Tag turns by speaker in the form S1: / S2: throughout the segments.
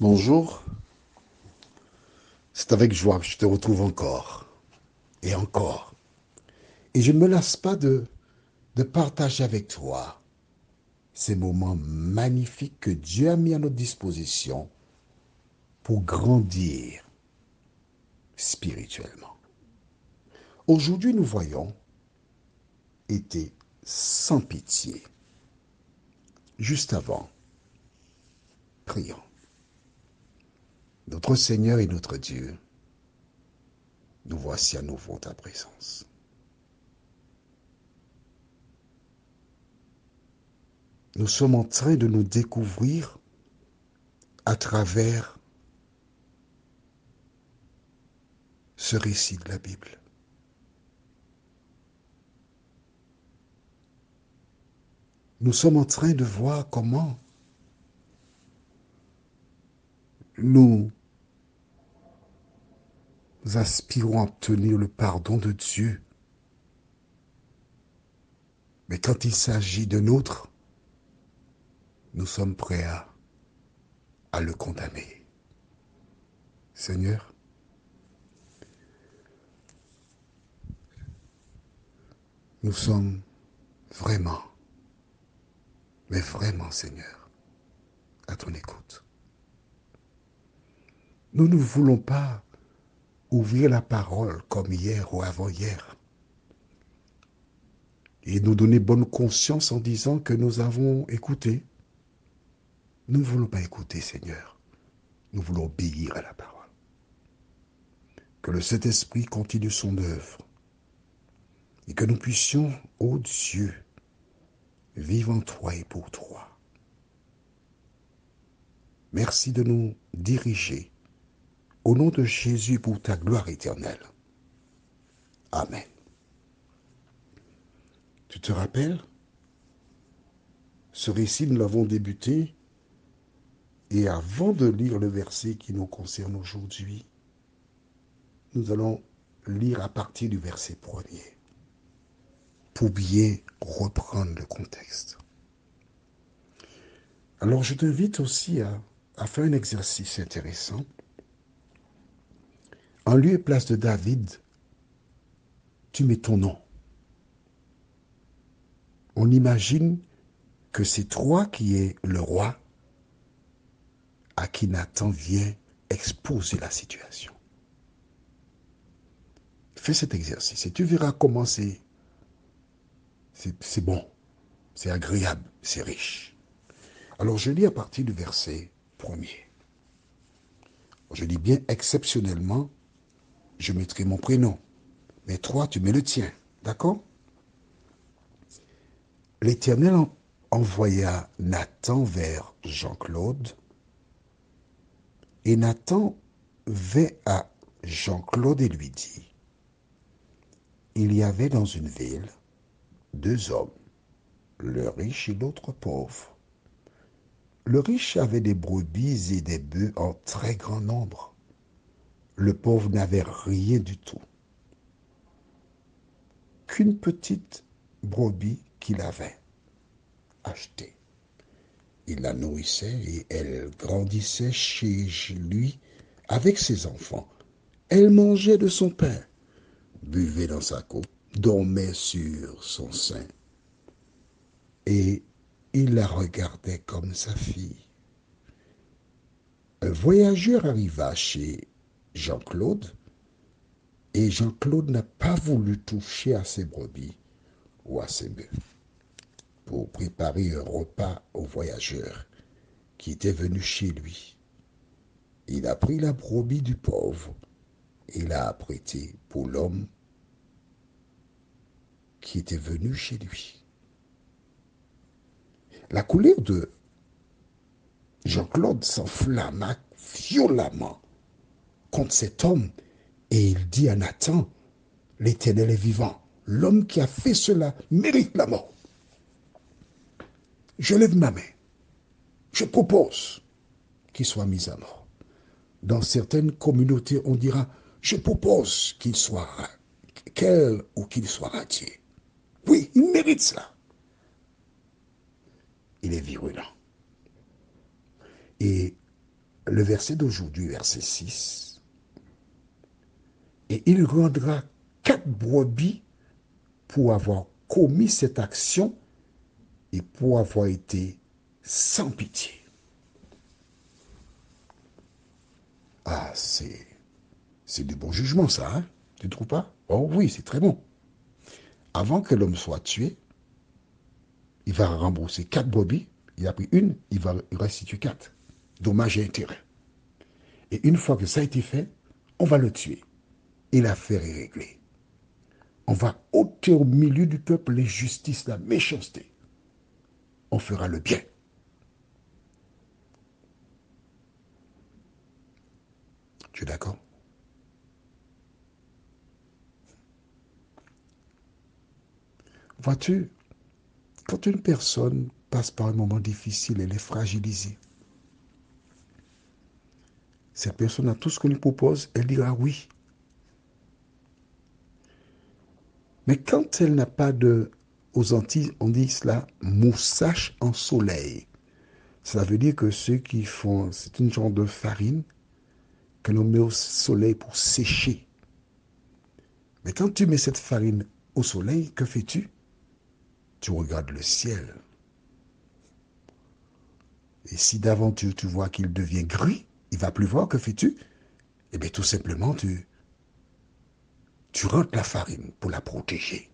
S1: Bonjour, c'est avec joie que je te retrouve encore et encore. Et je ne me lasse pas de partager avec toi ces moments magnifiques que Dieu a mis à notre disposition pour grandir spirituellement. Aujourd'hui, nous voyons été sans pitié. Juste avant, prions. Notre Seigneur et notre Dieu, nous voici à nouveau en ta présence. Nous sommes en train de nous découvrir à travers ce récit de la Bible. Nous sommes en train de voir comment nous aspirons à obtenir le pardon de Dieu. Mais quand il s'agit de nôtre, nous sommes prêts à le condamner. Seigneur, nous sommes vraiment, mais vraiment, Seigneur, à ton écoute. Nous ne voulons pas ouvrir la parole comme hier ou avant-hier et nous donner bonne conscience en disant que nous avons écouté. Nous ne voulons pas écouter, Seigneur. Nous voulons obéir à la parole. Que le Saint-Esprit continue son œuvre et que nous puissions, ô Dieu, vivre en toi et pour toi. Merci de nous diriger au nom de Jésus pour ta gloire éternelle. Amen. Tu te rappelles? Ce récit, nous l'avons débuté et avant de lire le verset qui nous concerne aujourd'hui, nous allons lire à partir du verset premier pour bien reprendre le contexte. Alors je t'invite aussi à faire un exercice intéressant. En lieu et place de David, tu mets ton nom. On imagine que c'est toi qui es le roi à qui Nathan vient exposer la situation. Fais cet exercice et tu verras comment c'est bon, c'est agréable, c'est riche. Alors je lis à partir du verset premier. Je dis bien exceptionnellement, je mettrai mon prénom. Mais toi, tu mets le tien. D'accord? L'Éternel envoya Nathan vers Jean-Claude, et Nathan vint à Jean-Claude et lui dit, il y avait dans une ville deux hommes, le riche et l'autre pauvre. Le riche avait des brebis et des bœufs en très grand nombre. Le pauvre n'avait rien du tout, qu'une petite brebis qu'il avait achetée. Il la nourrissait et elle grandissait chez lui avec ses enfants. Elle mangeait de son pain, buvait dans sa coupe, dormait sur son sein. Et il la regardait comme sa fille. Un voyageur arriva chez Jean-Claude et Jean-Claude n'a pas voulu toucher à ses brebis ou à ses bœufs pour préparer un repas au voyageur qui était venu chez lui. Il a pris la brebis du pauvre et l'a apprêtée pour l'homme qui était venu chez lui. La colère de Jean-Claude s'enflamma violemment contre cet homme et il dit à Nathan, l'Éternel est vivant, l'homme qui a fait cela mérite la mort. Je lève ma main, je propose qu'il soit mis à mort. Dans certaines communautés, on dira, je propose qu'il soit, qu'elle ou qu'il soit radié. Oui, il mérite cela. Il est virulent. Et le verset d'aujourd'hui, verset 6, et il rendra 4 brebis pour avoir commis cette action et pour avoir été sans pitié. Ah, c'est du bon jugement, ça, hein? Tu ne trouves pas? Oh oui, c'est très bon. Avant que l'homme soit tué, il va rembourser 4 brebis. Il a pris une, il va restituer 4. Dommages et intérêts. Et une fois que ça a été fait, on va le tuer. Et l'affaire est réglée. On va ôter au milieu du peuple l'injustice, la méchanceté. On fera le bien. Tu es d'accord? Vois-tu, quand une personne passe par un moment difficile, elle est fragilisée. Cette personne a tout ce qu'on lui propose, elle dira oui. Mais quand elle n'a pas de... Aux Antilles, on dit cela, moussage en soleil. Cela veut dire que ceux qui font... C'est une genre de farine que l'on met au soleil pour sécher. Mais quand tu mets cette farine au soleil, que fais-tu? Tu regardes le ciel. Et si d'aventure tu vois qu'il devient gris, il va pleuvoir, que fais-tu? Eh bien tout simplement, tu rentres la farine pour la protéger.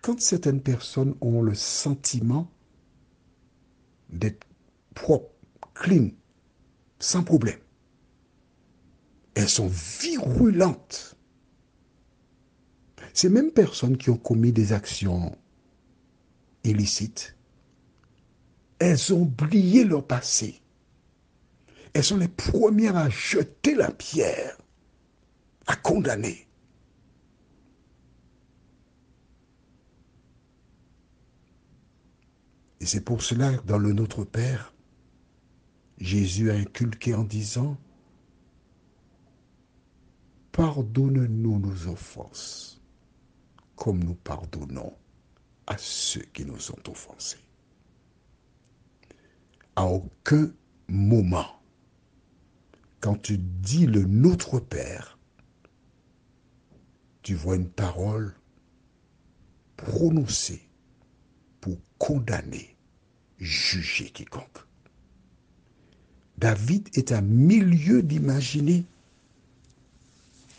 S1: Quand certaines personnes ont le sentiment d'être propres, clean, sans problème, elles sont virulentes. Ces mêmes personnes qui ont commis des actions illicites, elles ont oublié leur passé. Elles sont les premières à jeter la pierre, à condamner. Et c'est pour cela, dans le Notre Père, Jésus a inculqué en disant, pardonne-nous nos offenses, comme nous pardonnons à ceux qui nous ont offensés. À aucun moment, quand tu dis le Notre Père, tu vois une parole prononcée pour condamner, juger quiconque. David est à milieu d'imaginer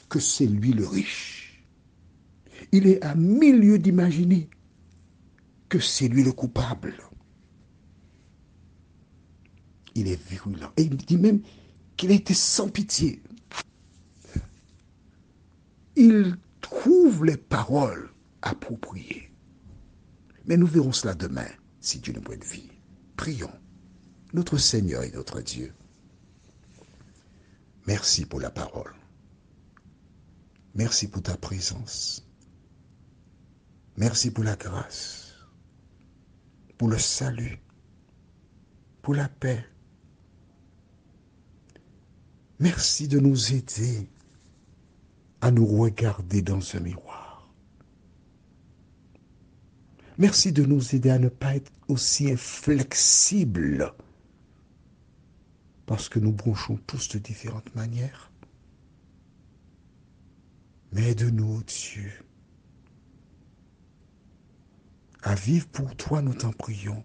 S1: que c'est lui le riche. Il est à milieu d'imaginer que c'est lui le coupable. Il est virulent. Et il dit même qu'il a été sans pitié. Il trouve les paroles appropriées. Mais nous verrons cela demain, si Dieu nous prête vie. Prions. Notre Seigneur et notre Dieu, merci pour la parole. Merci pour ta présence. Merci pour la grâce, pour le salut, pour la paix. Merci de nous aider à nous regarder dans ce miroir. Merci de nous aider à ne pas être aussi inflexibles parce que nous bronchons tous de différentes manières. Mais aide-nous, Dieu, à vivre pour toi, nous t'en prions.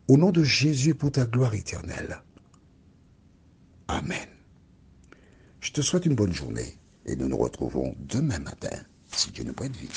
S1: Au nom de Jésus, pour ta gloire éternelle. Amen. Je te souhaite une bonne journée et nous nous retrouvons demain matin, si Dieu nous prête vie.